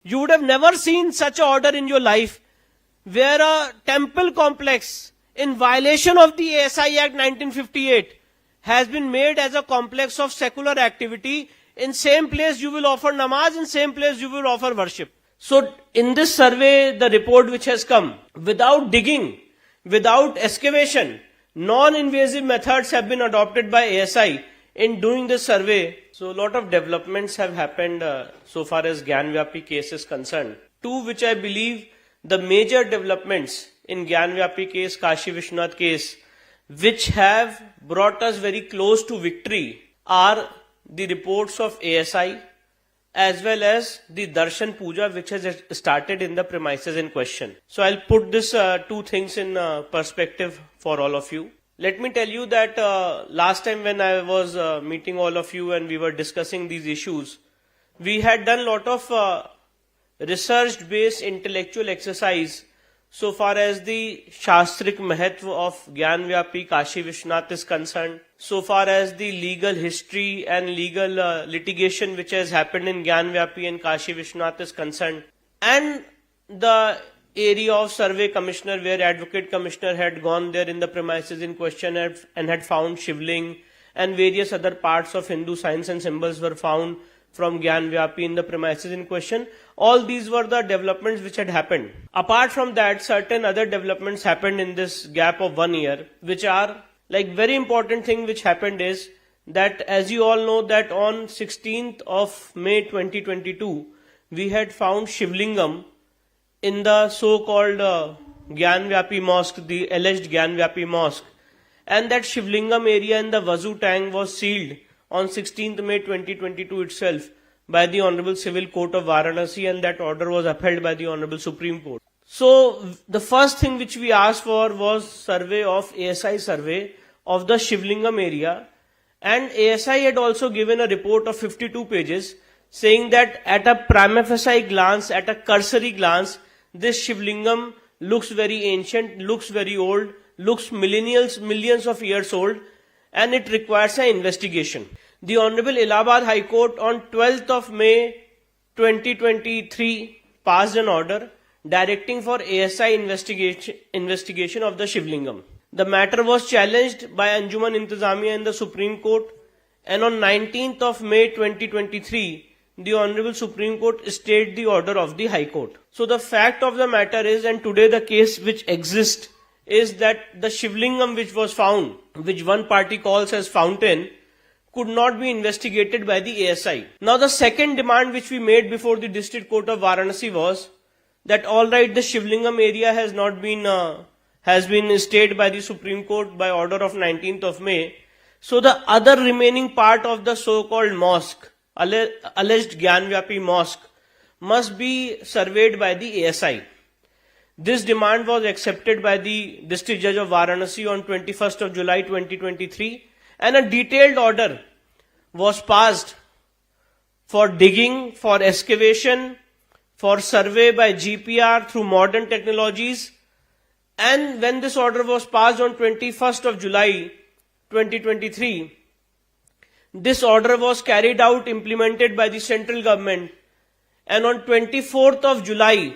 You would have never seen such an order in your life where a temple complex in violation of the ASI Act 1958 has been made as a complex of secular activity. In same place you will offer namaz, in same place you will offer worship. So in this survey, the report which has come, without digging, without excavation, non-invasive methods have been adopted by ASI in doing this survey. So a lot of developments have happened so far as Gyanvyapi case is concerned. Two which I believe the major developments in Gyanvyapi case, Kashi Vishwanath case, which have brought us very close to victory are the reports of ASI as well as the Darshan Puja which has started in the premises in question. So I'll put this two things in perspective for all of you. Let me tell you that last time when I was meeting all of you and we were discussing these issues, we had done a lot of research-based intellectual exercise so far as the Shastrik Mahatva of Gyanvyapi Kashi Vishwanath is concerned, so far as the legal history and legal litigation which has happened in Gyanvyapi and Kashi Vishwanath is concerned, and the area of survey commissioner where advocate commissioner had gone there in the premises in question and had found Shivling and various other parts of Hindu signs and symbols were found from Gyanvyapi in the premises in question. All these were the developments which had happened. Apart from that, certain other developments happened in this gap of 1 year, which are like very important thing which happened is that, as you all know, that on 16th of May 2022, we had found Shivlingam in the so-called Gyanvyapi mosque, the alleged Gyanvyapi mosque, and that Shivlingam area in the Wazu tank was sealed on 16th May 2022 itself by the Honorable Civil Court of Varanasi, and that order was upheld by the Honorable Supreme Court. So the first thing which we asked for was survey of ASI survey of the Shivlingam area, and ASI had also given a report of 52 pages saying that at a prima facie glance, at a cursory glance, this Shivlingam looks very ancient, looks very old, looks millions of years old, and it requires an investigation. The Honorable Allahabad High Court on 12th of May 2023 passed an order directing for ASI investigation of the Shivlingam. The matter was challenged by Anjuman Intizamiya in the Supreme Court, and on 19th of May 2023, the Honorable Supreme Court stayed the order of the High Court. So the fact of the matter is, and today the case which exists is that the Shivlingam which was found, which one party calls as fountain, could not be investigated by the ASI. Now the second demand which we made before the District Court of Varanasi was that alright, the Shivlingam area has been stayed by the Supreme Court by order of 19th of May. So the other remaining part of the so-called mosque, alleged Gyanvyapi mosque, must be surveyed by the ASI. This demand was accepted by the District Judge of Varanasi on 21st of July 2023, and a detailed order was passed for digging, for excavation, for survey by GPR through modern technologies. And when this order was passed on 21st of July 2023, this order was carried out, implemented by the central government, and on 24th of July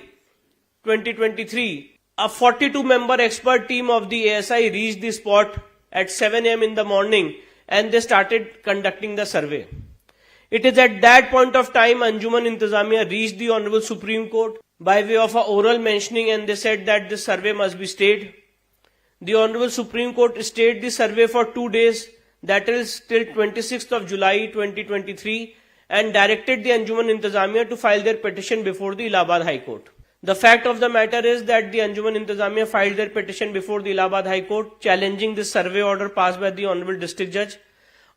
2023, a 42-member expert team of the ASI reached the spot at 7 a.m. in the morning, and they started conducting the survey. It is at that point of time Anjuman Intizamiya reached the Honorable Supreme Court by way of an oral mentioning, and they said that this survey must be stayed. The Honorable Supreme Court stayed the survey for 2 days, that is till 26th of July 2023, and directed the Anjuman Intizamiya to file their petition before the Allahabad High Court. The fact of the matter is that the Anjuman Intizamiya filed their petition before the Allahabad High Court challenging this survey order passed by the Honorable District Judge.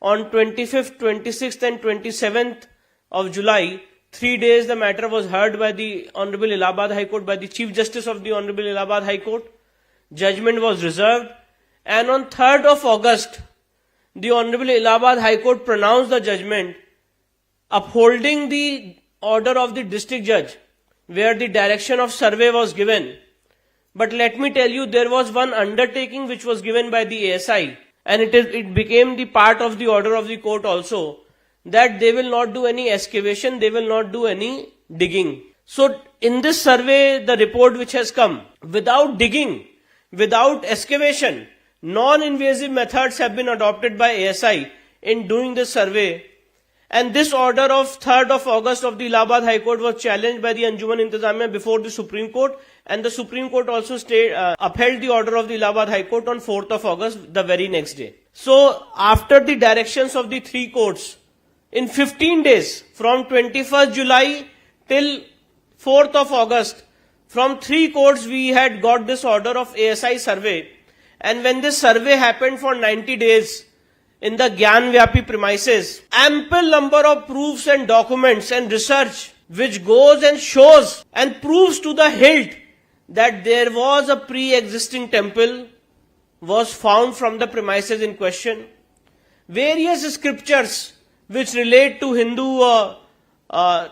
On 25th, 26th and 27th of July, 3 days the matter was heard by the Honorable Allahabad High Court by the Chief Justice of the Honorable Allahabad High Court. Judgment was reserved, and on 3rd of August, the Honorable Allahabad High Court pronounced the judgment upholding the order of the District Judge where the direction of survey was given. But let me tell you, there was one undertaking which was given by the ASI, and it became the part of the order of the court also, that they will not do any excavation, they will not do any digging. So in this survey, the report which has come, without digging, without excavation, non-invasive methods have been adopted by ASI in doing this survey. And this order of 3rd of August of the Allahabad High Court was challenged by the Anjuman Intizamiya before the Supreme Court, and the Supreme Court also upheld the order of the Allahabad High Court on 4th of August, the very next day. So after the directions of the three courts, in 15 days, from 21st July till 4th of August, from three courts we had got this order of ASI survey. And when this survey happened for 90 days, in the Gyan-Vyapi premises, ample number of proofs and documents and research which goes and shows and proves to the hilt that there was a pre-existing temple was found from the premises in question. Various scriptures which relate to Hindu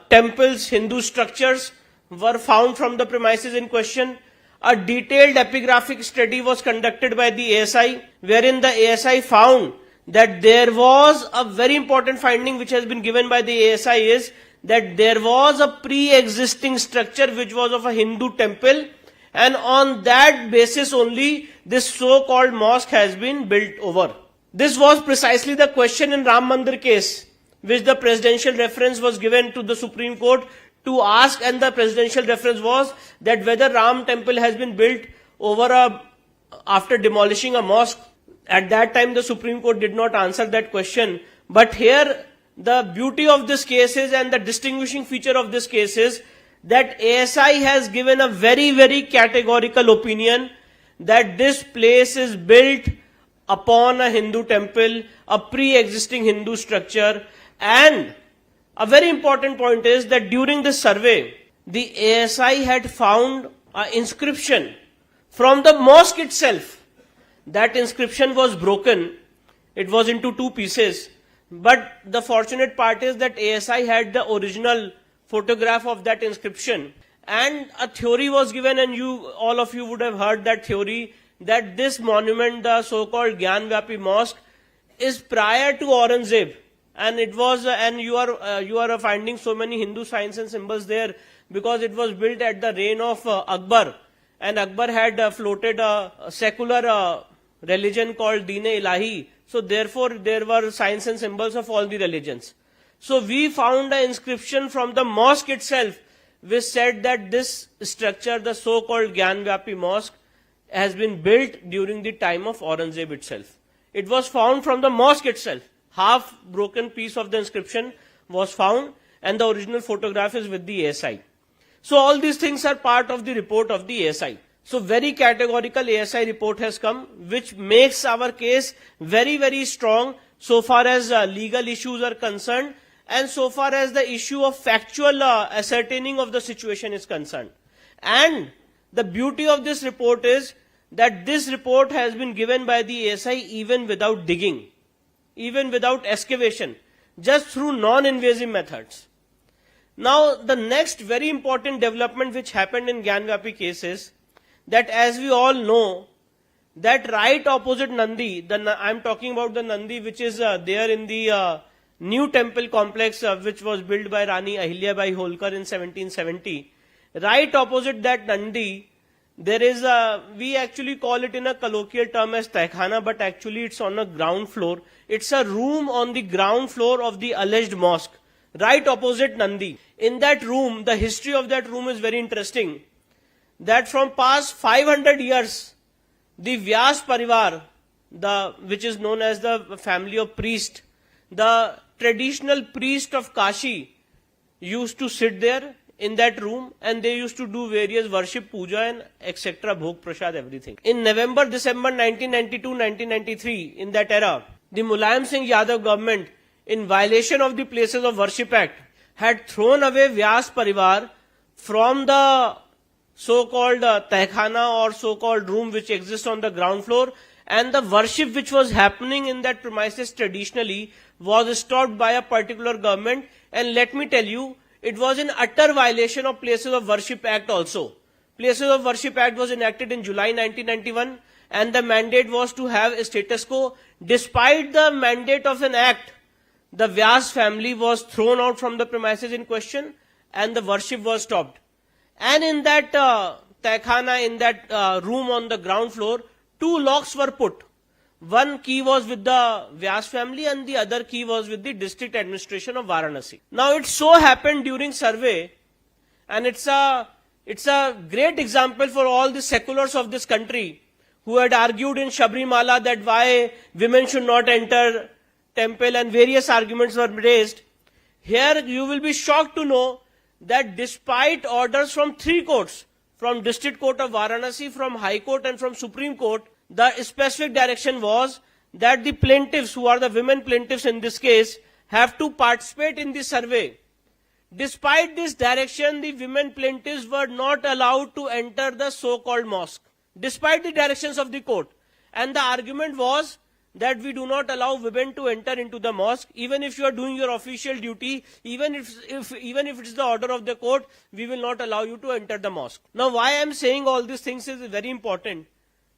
temples, Hindu structures were found from the premises in question. A detailed epigraphic study was conducted by the ASI, wherein the ASI found that there was a very important finding which has been given by the ASI is that there was a pre-existing structure which was of a Hindu temple, and on that basis only this so-called mosque has been built over. This was precisely the question in Ram Mandir case, which the presidential reference was given to the Supreme Court to ask, and the presidential reference was that whether Ram temple has been built over after demolishing a mosque. At that time, the Supreme Court did not answer that question. But here, the beauty of this case is, and the distinguishing feature of this case is, that ASI has given a very, very categorical opinion that this place is built upon a Hindu temple, a pre-existing Hindu structure. And a very important point is that during this survey, the ASI had found an inscription from the mosque itself. That inscription was broken. It was into two pieces. But the fortunate part is that ASI had the original photograph of that inscription. And a theory was given, and all of you would have heard that theory, that this monument, the so-called Gyan-Vyapi mosque, is prior to Aurangzeb. And it was, and you are finding so many Hindu signs and symbols there because it was built at the reign of Akbar. And Akbar had floated a secular religion called Deen-e-Ilahi. So therefore there were signs and symbols of all the religions. So we found an inscription from the mosque itself which said that this structure, the so-called Gyan-Vyapi mosque, has been built during the time of Aurangzeb itself. It was found from the mosque itself. Half broken piece of the inscription was found, and the original photograph is with the ASI. So all these things are part of the report of the ASI. So very categorical ASI report has come, which makes our case very, very strong so far as legal issues are concerned, and so far as the issue of factual ascertaining of the situation is concerned. And the beauty of this report is that this report has been given by the ASI even without digging, even without excavation, just through non-invasive methods. Now, the next very important development which happened in Gyan-Vyapi case is that, as we all know, that right opposite Nandi, I'm talking about the Nandi which is there in the new temple complex which was built by Rani Ahilyabai Holkar in 1770. Right opposite that Nandi, there is we actually call it in a colloquial term as Tehkhana, but actually it's on a ground floor. It's a room on the ground floor of the alleged mosque, right opposite Nandi. In that room, the history of that room is very interesting. That from past 500 years, the Vyas Parivar, which is known as the family of priests, the traditional priest of Kashi used to sit there in that room, and they used to do various worship, puja and etc., bhog, prasad, everything. In November, December 1992, 1993, in that era, the Mulayam Singh Yadav government, in violation of the Places of Worship Act, had thrown away Vyas Parivar from the so-called Tehkhana or so-called room which exists on the ground floor, and the worship which was happening in that premises traditionally was stopped by a particular government. And let me tell you, it was in utter violation of Places of Worship Act also. Places of Worship Act was enacted in July 1991, and the mandate was to have a status quo. Despite the mandate of an act, the Vyas family was thrown out from the premises in question, and the worship was stopped. And in that Tehkhana, in that room on the ground floor, 2 locks were put. One key was with the Vyas family and the other key was with the district administration of Varanasi. Now it so happened during survey, and it's a great example for all the seculars of this country who had argued in Sabrimala that why women should not enter temple, and various arguments were raised. Here you will be shocked to know that despite orders from 3 courts, from District Court of Varanasi, from High Court and from Supreme Court, the specific direction was that the plaintiffs, who are the women plaintiffs in this case, have to participate in the survey. Despite this direction, the women plaintiffs were not allowed to enter the so-called mosque, despite the directions of the court. And the argument was that we do not allow women to enter into the mosque, even if you are doing your official duty, even if it is the order of the court, we will not allow you to enter the mosque. Now, why I am saying all these things is very important,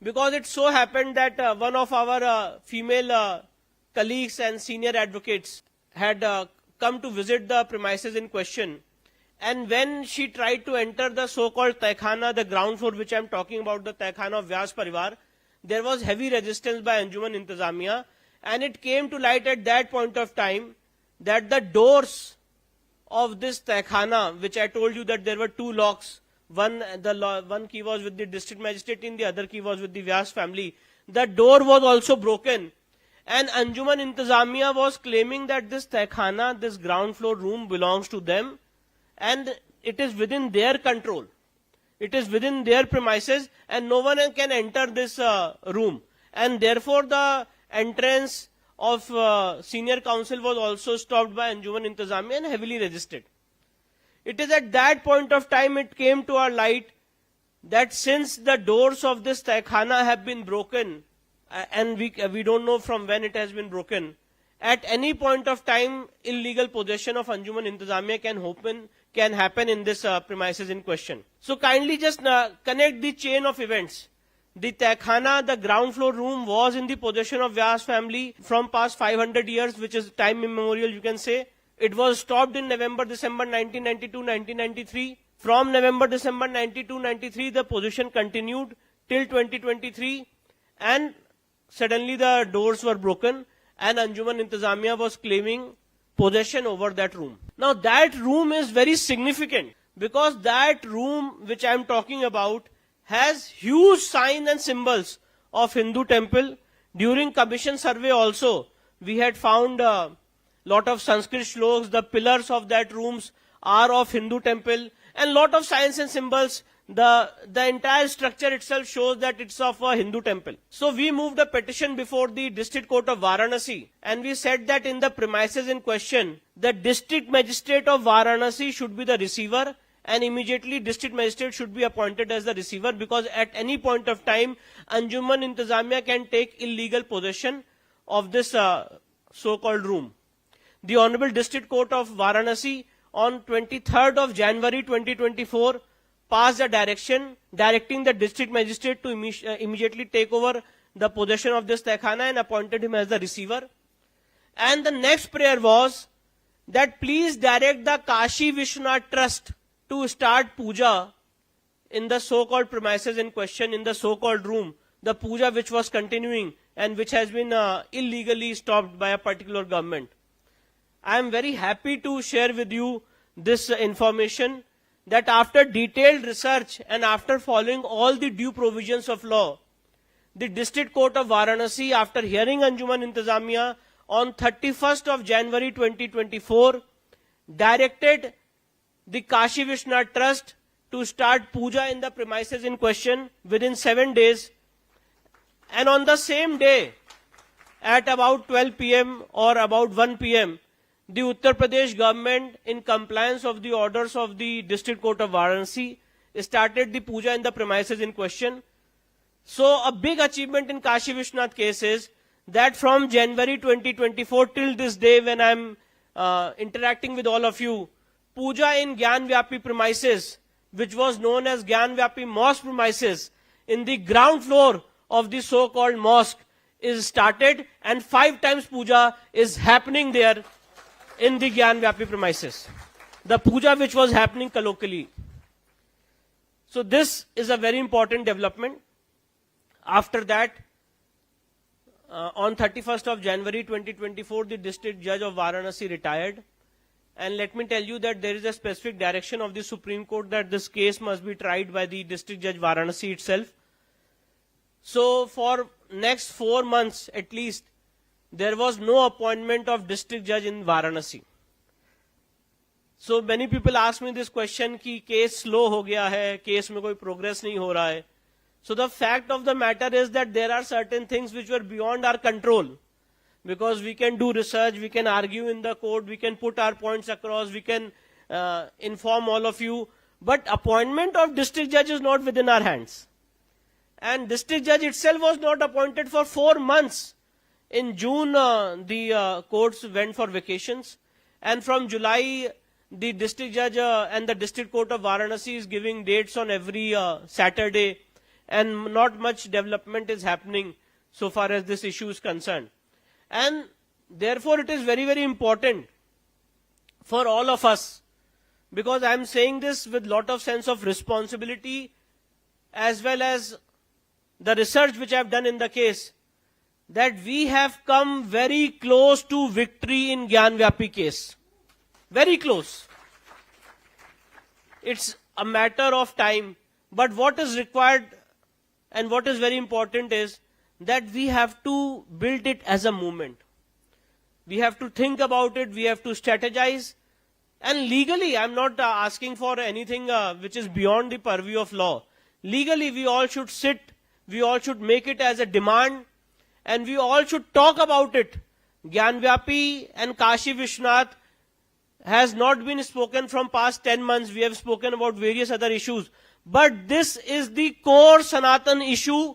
because it so happened that one of our female colleagues and senior advocates had come to visit the premises in question. And when she tried to enter the so-called Tehkhana, the ground floor which I am talking about, the Tehkhana of Vyas Parivar, there was heavy resistance by Anjuman Intizamiya, and it came to light at that point of time that the doors of this Tehkhana, which I told you that there were 2 locks, one key was with the district magistrate and the other key was with the Vyas family, the door was also broken. And Anjuman Intizamiya was claiming that this Tehkhana, this ground floor room, belongs to them and it is within their control. It is within their premises and no one can enter this room. And therefore the entrance of senior counsel was also stopped by Anjuman Intizamiya and heavily resisted. It is at that point of time it came to our light that since the doors of this Tehkhana have been broken, and we don't know from when it has been broken, at any point of time illegal possession of Anjuman Intizamiya can happen in this premises in question. So kindly just connect the chain of events. The Tehkhana, the ground floor room, was in the possession of Vyas family from past 500 years, which is time immemorial, you can say. It was stopped in November-December 1992-1993. From November-December 92-93, the possession continued till 2023, and suddenly the doors were broken and Anjuman Intizamiya was claiming possession over that room. Now that room is very significant because that room which I am talking about has huge signs and symbols of Hindu temple. During commission survey also, we had found lot of Sanskrit shlokas. The pillars of that rooms are of Hindu temple and lot of signs and symbols. The entire structure itself shows that it's of a Hindu temple. So we moved a petition before the District Court of Varanasi and we said that in the premises in question, the District Magistrate of Varanasi should be the receiver and immediately District Magistrate should be appointed as the receiver, because at any point of time Anjuman Intizamiya can take illegal possession of this so-called room. The Honorable District Court of Varanasi on 23rd of January 2024 passed a direction directing the district magistrate to immediately take over the possession of this Tehkhana and appointed him as the receiver. And the next prayer was that please direct the Kashi Vishwanath Trust to start puja in the so-called premises in question, in the so-called room, the puja which was continuing and which has been illegally stopped by a particular government. I am very happy to share with you this information that after detailed research and after following all the due provisions of law, the District Court of Varanasi, after hearing Anjuman Intizamiya on 31st of January 2024, directed the Kashi Vishwanath Trust to start puja in the premises in question within 7 days. And on the same day, at about 12 p.m. or about 1 p.m., the Uttar Pradesh government, in compliance of the orders of the District Court of Varanasi, started the puja in the premises in question. So a big achievement in Kashi Vishwanath case is that from January 2024 till this day when I am interacting with all of you, puja in Gyan Vyapi premises, which was known as Gyan Vyapi mosque premises, in the ground floor of the so-called mosque is started, and 5 times puja is happening there in the Gyan Vyapi premises. The puja which was happening colloquially. So this is a very important development. After that, on 31st of January 2024, the district judge of Varanasi retired. And let me tell you that there is a specific direction of the Supreme Court that this case must be tried by the district judge Varanasi itself. So for next 4 months at least, there was no appointment of district judge in Varanasi. So many people ask me this question कि case slow हो गया है, case में कोई progress नहीं हो रहा है. So the fact of the matter is that there are certain things which were beyond our control. Because we can do research, we can argue in the court, we can put our points across, we can inform all of you. But appointment of district judge is not within our hands. And district judge itself was not appointed for 4 months. In June, the courts went for vacations. And from July, the district judge and the district court of Varanasi is giving dates on every Saturday. And not much development is happening so far as this issue is concerned. And therefore it is very, very important for all of us, because I am saying this with lot of sense of responsibility as well as the research which I have done in the case, that we have come very close to victory in Gyanvyapi case. Very close. It's a matter of time. But what is required and what is very important is that we have to build it as a movement. We have to think about it, we have to strategize. And legally, I'm not asking for anything which is beyond the purview of law. Legally, we all should sit, we all should make it as a demand, and we all should talk about it. Gyanvyapi and Kashi Vishwanath has not been spoken from past 10 months. We have spoken about various other issues. But this is the core Sanatan issue.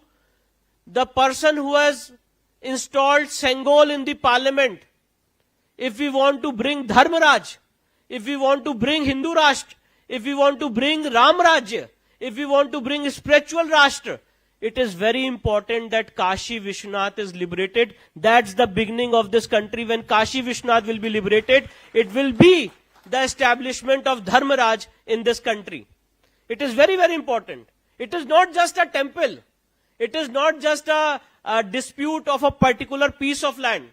The person who has installed Sengol in the parliament, if we want to bring Dharmaraj, if we want to bring Hindu Rashtra, if we want to bring Ram Rajya, if we want to bring spiritual Rashtra, it is very important that Kashi Vishwanath is liberated. That's the beginning of this country. When Kashi Vishwanath will be liberated, it will be the establishment of Dharmaraj in this country. It is very, very important. It is not just a temple. It is not just a dispute of a particular piece of land.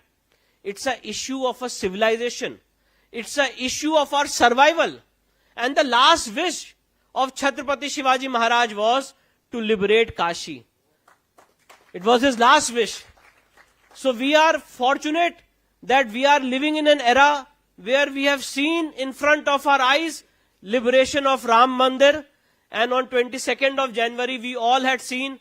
It's an issue of a civilization. It's an issue of our survival. And the last wish of Chhatrapati Shivaji Maharaj was to liberate Kashi. It was his last wish. So we are fortunate that we are living in an era where we have seen in front of our eyes liberation of Ram Mandir. And on 22nd of January, we all had seen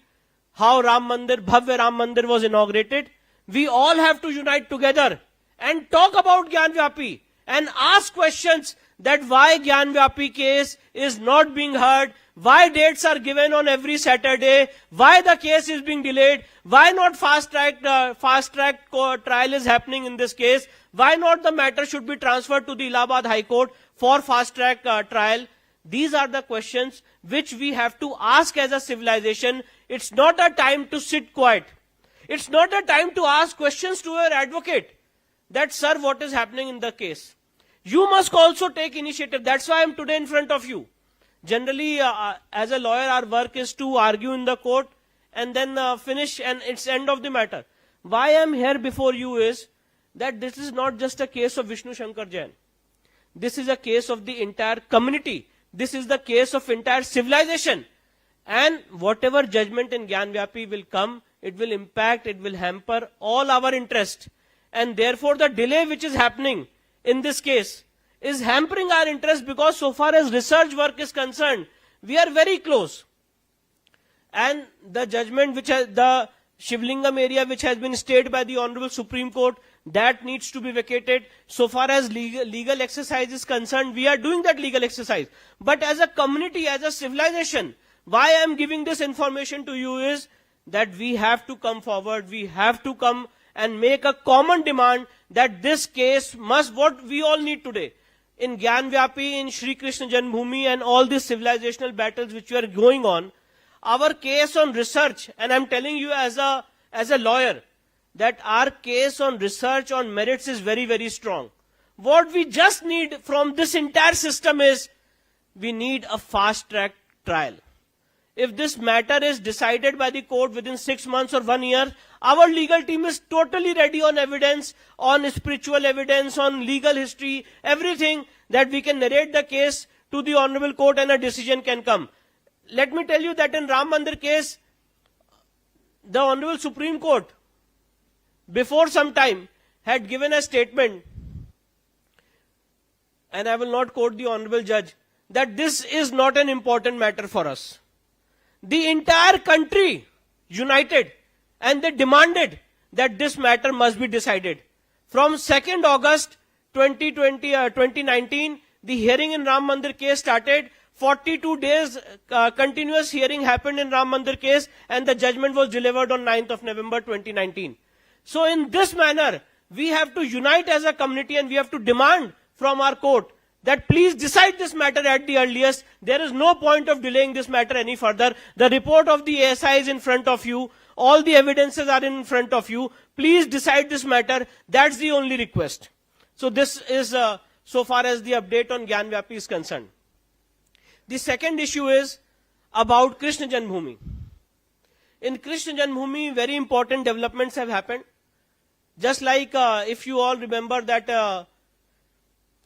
how Bhavya Ram Mandir was inaugurated. We all have to unite together and talk about Gyanvyapi and ask questions that why Gyanvyapi case is not being heard, why dates are given on every Saturday, why the case is being delayed, why not fast track trial is happening in this case, why not the matter should be transferred to the Allahabad High Court for fast track trial. These are the questions which we have to ask as a civilization. It's not a time to sit quiet. It's not a time to ask questions to your advocate that, sir, what is happening in the case? You must also take initiative. That's why I'm today in front of you. Generally, as a lawyer, our work is to argue in the court and then finish and it's end of the matter. Why I'm here before you is that this is not just a case of Vishnu Shankar Jain. This is a case of the entire community. This is the case of entire civilization. And whatever judgment in Gyanvyapi will come, it will impact, it will hamper all our interest. And therefore the delay which is happening in this case is hampering our interest, because so far as research work is concerned, we are very close. And the judgment which has, the Shivlingam area which has been stayed by the Honorable Supreme Court, that needs to be vacated. So far as legal exercise is concerned, we are doing that legal exercise. But as a community, as a civilization, why I am giving this information to you is that we have to come forward, we have to come and make a common demand that this case must, what we all need today, in Gyanvyapi, in Shri Krishna Janmabhoomi and all these civilizational battles which are going on, our case on research, and I'm telling you as a lawyer, that our case on research on merits is very, very strong. What we just need from this entire system is, we need a fast track trial. if this matter is decided by the court within 6 months or 1 year, our legal team is totally ready on evidence, on spiritual evidence, on legal history, everything that we can narrate the case to the honorable court and a decision can come. Let me tell you that in Ram Mandir case, the honorable Supreme Court, before some time, had given a statement, and I will not quote the honorable judge, that this is not an important matter for us. The entire country united and they demanded that this matter must be decided. From 2nd August 2019, the hearing in Ram Mandir case started. 42 days continuous hearing happened in Ram Mandir case, and the judgment was delivered on 9th of November 2019. So in this manner, we have to unite as a community and we have to demand from our court that please decide this matter at the earliest. There is no point of delaying this matter any further. The report of the ASI is in front of you. All the evidences are in front of you. Please decide this matter. That's the only request. So this is so far as the update on Gyan Vyapi is concerned. The second issue is about Krishna Janmabhoomi. In Krishna Janmabhoomi, very important developments have happened. Just like if you all remember that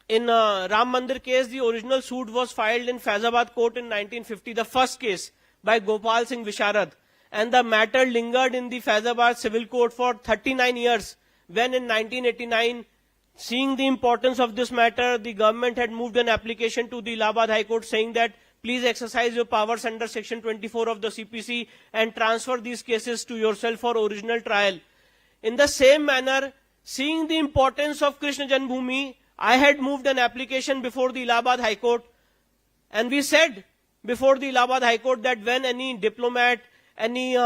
in Ram Mandir case, the original suit was filed in Faizabad court in 1950, the first case by Gopal Singh Visharad. And the matter lingered in the Faizabad civil court for 39 years. When in 1989, seeing the importance of this matter, the government had moved an application to the Allahabad High Court saying that please exercise your powers under section 24 of the CPC and transfer these cases to yourself for original trial. In the same manner, seeing the importance of Krishna Janmabhoomi, I had moved an application before the Allahabad High Court, and we said before the Allahabad High Court that when any diplomat, any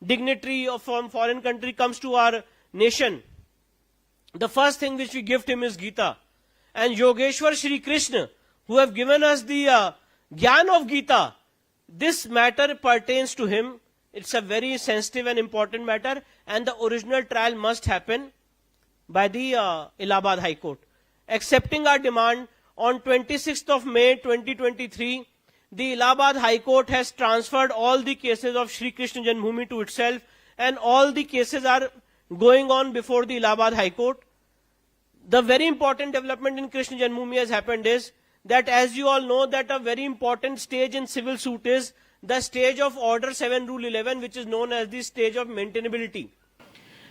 dignitary from foreign country comes to our nation, the first thing which we gift him is Gita. And Yogeshwar Shri Krishna, who have given us the Gyan of Gita, this matter pertains to him. It's a very sensitive and important matter, and the original trial must happen by the Allahabad High Court. Accepting our demand, on 26th of May 2023, the Allahabad High Court has transferred all the cases of Shri Krishna Janmabhoomi to itself, and all the cases are going on before the Allahabad High Court. The very important development in Krishna Janmabhoomi has happened is that, as you all know, that a very important stage in civil suit is the stage of Order 7 Rule 11, which is known as the stage of maintainability.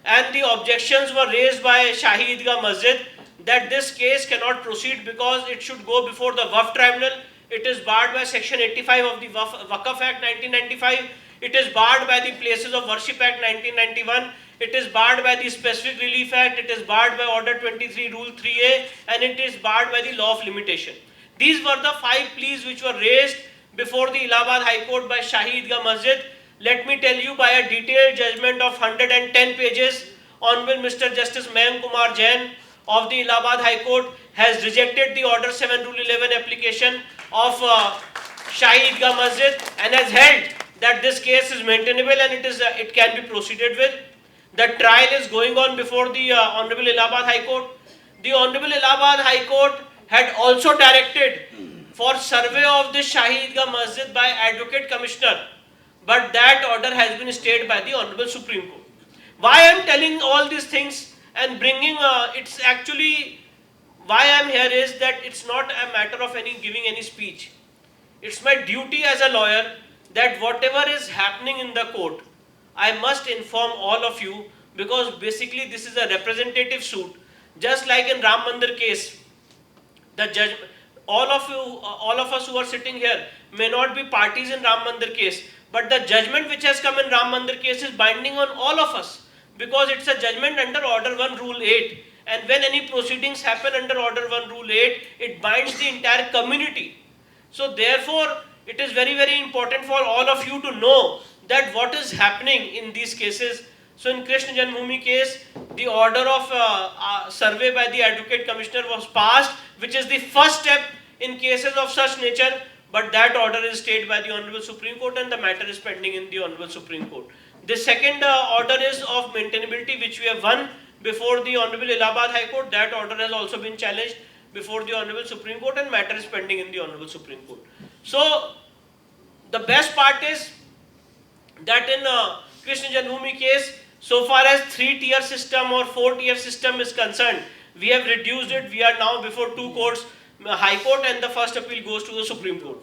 And the objections were raised by Shahi Idgah Masjid that this case cannot proceed because it should go before the Waqf Tribunal. It is barred by Section 85 of the Waqf Act 1995. It is barred by the Places of Worship Act 1991. It is barred by the Specific Relief Act. It is barred by Order 23 Rule 3A, and it is barred by the Law of Limitation. These were the 5 pleas which were raised before the Allahabad High Court by Shahi Idgah Masjid. Let me tell you, by a detailed judgment of 110 pages, Honorable Mr. Justice Mayank Kumar Jain of the Allahabad High Court has rejected the Order 7 Rule 11 application of Shahi Idgah Masjid and has held that this case is maintainable and it can be proceeded with. The trial is going on before the Honorable Allahabad High Court. The Honorable Allahabad High Court had also directed for survey of the Shahi Idgah Masjid by Advocate Commissioner, but that order has been stayed by the Honorable Supreme Court. Why I am telling all these things and bringing, it's actually, why I am here is that it's not a matter of giving any speech. It's my duty as a lawyer that whatever is happening in the court, I must inform all of you, because basically this is a representative suit. Just like in Ram Mandir case, the judge, all of us who are sitting here may not be parties in Ram Mandir case, but the judgment which has come in Ram Mandir case is binding on all of us, because it's a judgment under Order 1 Rule 8, and when any proceedings happen under Order 1 Rule 8, it binds the entire community. So therefore, it is very, very important for all of you to know that what is happening in these cases. So in Krishna Janmabhoomi case, the order of survey by the Advocate Commissioner was passed, which is the first step in cases of such nature, but that order is stayed by the Honorable Supreme Court and the matter is pending in the Honorable Supreme Court. The second order is of maintainability, which we have won before the Honorable Allahabad High Court. That order has also been challenged before the Honorable Supreme Court and matter is pending in the Honorable Supreme Court. So the best part is that in Krishna Janmabhoomi case, so far as 3-tier system or 4-tier system is concerned, we have reduced it. We are now before 2 courts, High Court, and the first appeal goes to the Supreme Court.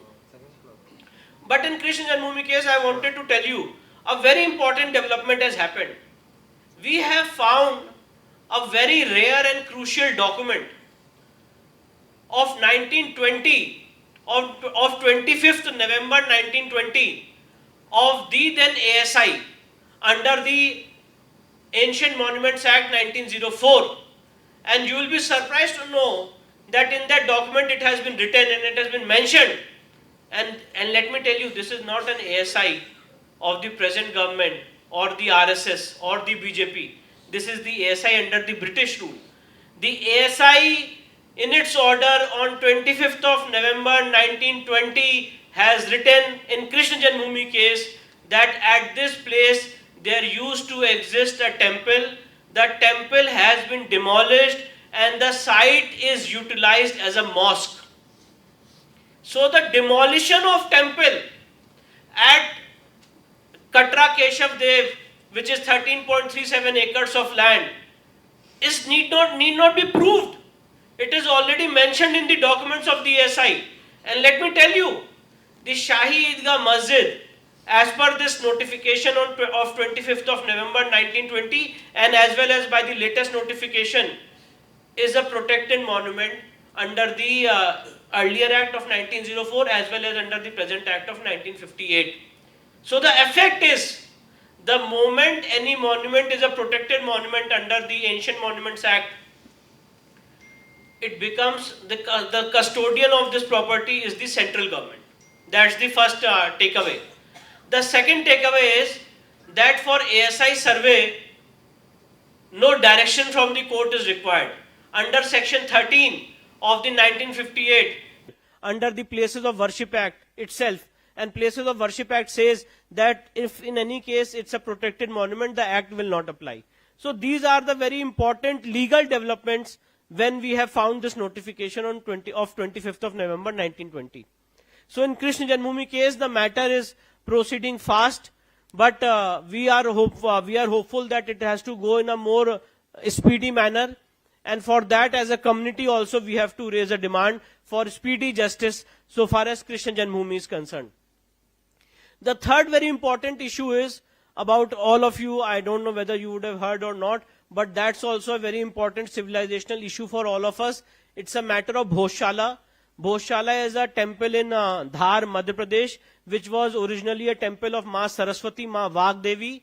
But in Krishna Janmabhoomi case, I wanted to tell you, a very important development has happened. We have found a very rare and crucial document of 1920, of 25th November 1920, of the then ASI under the Ancient Monuments Act 1904. And you will be surprised to know that in that document it has been written and it has been mentioned. And let me tell you, this is not an ASI of the present government or the RSS or the BJP. This is the ASI under the British rule. The ASI in its order on 25th of November 1920 has written in Krishna Janmabhoomi case that at this place there used to exist a temple. The temple has been demolished and the site is utilized as a mosque. So the demolition of temple at Katra Keshav Dev, which is 13.37 acres of land, need not be proved. It is already mentioned in the documents of the ASI. And let me tell you, the Shahi Idgah Masjid, as per this notification of 25th of November 1920 and as well as by the latest notification, is a protected monument under the earlier Act of 1904 as well as under the present Act of 1958. So the effect is, the moment any monument is a protected monument under the Ancient Monuments Act, it becomes the custodian of this property is the central government. That's the first takeaway. The second takeaway is that for ASI survey, no direction from the court is required. Under section 13 of the 1958, under the Places of Worship Act itself, and Places of Worship Act says that if in any case it's a protected monument, the act will not apply. So these are the very important legal developments when we have found this notification on 25th of November 1920. So in Krishna Janmabhoomi case, the matter is proceeding fast, but we are hopeful that it has to go in a more speedy manner. And for that, as a community also, we have to raise a demand for speedy justice so far as Krishna Janmabhoomi is concerned. The third very important issue is about all of you. I don't know whether you would have heard or not, but that's also a very important civilizational issue for all of us. It's a matter of Bhojshala. Bhojshala is a temple in Dhar, Madhya Pradesh, which was originally a temple of Ma Saraswati, Ma Vagdevi.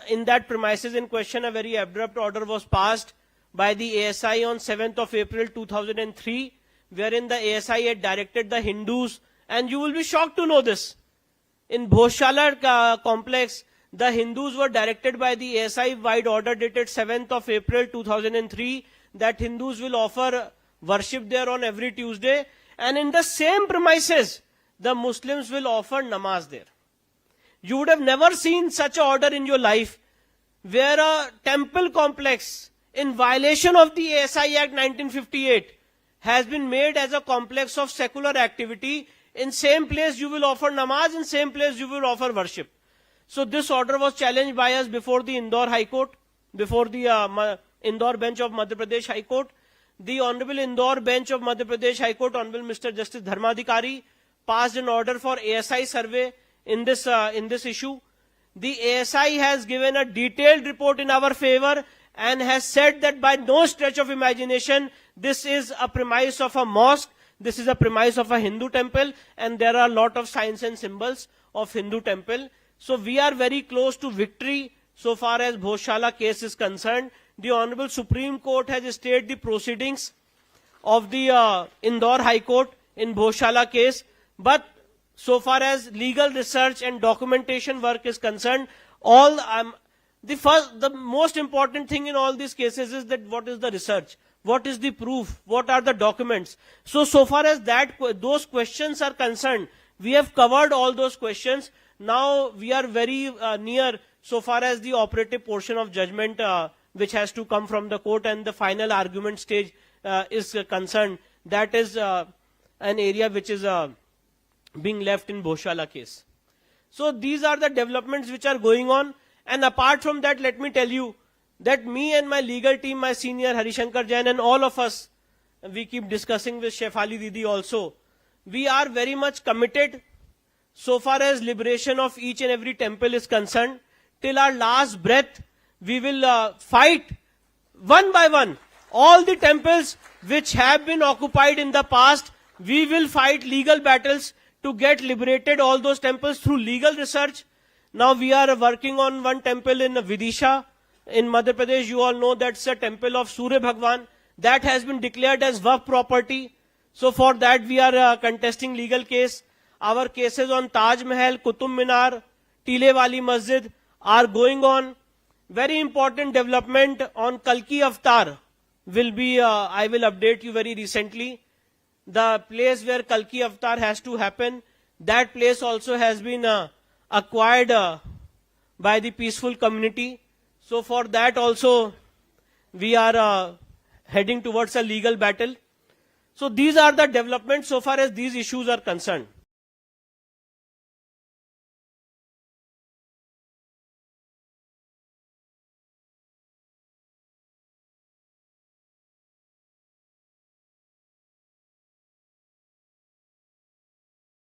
In that premises in question, a very abrupt order was passed by the ASI on 7th of April 2003, wherein the ASI had directed the Hindus, and you will be shocked to know this. In Bhojshala complex, the Hindus were directed by the ASI wide order dated 7th of April 2003 that Hindus will offer worship there on every Tuesday, and in the same premises, the Muslims will offer namaz there. You would have never seen such an order in your life, where a temple complex, in violation of the ASI Act 1958, has been made as a complex of secular activity. In same place you will offer namaz, in same place you will offer worship. So this order was challenged by us before the Indore High Court, before the Indore bench of Madhya Pradesh High Court. The Honorable Indore bench of Madhya Pradesh High Court, Honorable Mr. Justice Dharmadhikari, passed an order for ASI survey in this issue. The ASI has given a detailed report in our favor and has said that by no stretch of imagination, this is a premise of a mosque, this is a premise of a Hindu temple, and there are a lot of signs and symbols of Hindu temple. So we are very close to victory so far as Bhojshala case is concerned. The Honorable Supreme Court has stayed the proceedings of the Indore High Court in Bhojshala case, but so far as legal research and documentation work is concerned, the most important thing in all these cases is that what is the research, what is the proof, what are the documents. So far as those questions are concerned, we have covered all those questions. Now we are very near so far as the operative portion of judgment which has to come from the court and the final argument stage is concerned. That is an area which is being left in Bhojshala case. So these are the developments which are going on. And apart from that, let me tell you that me and my legal team, my senior Hari Shankar Jain and all of us, we keep discussing with Shefali Didi also, we are very much committed so far as liberation of each and every temple is concerned. Till our last breath, we will fight one by one all the temples which have been occupied in the past. We will fight legal battles to get liberated all those temples through legal research. Now we are working on one temple in Vidisha in Madhya Pradesh. You all know that's a temple of Surya Bhagwan that has been declared as Waqf property. So for that we are contesting legal case. Our cases on Taj Mahal, Qutub Minar, Tile Wali Masjid are going on. Very important development on Kalki Avatar will be, I will update you very recently. The place where Kalki Avatar has to happen, that place also has been acquired by the peaceful community. So for that also we are heading towards a legal battle. So these are the developments so far as these issues are concerned.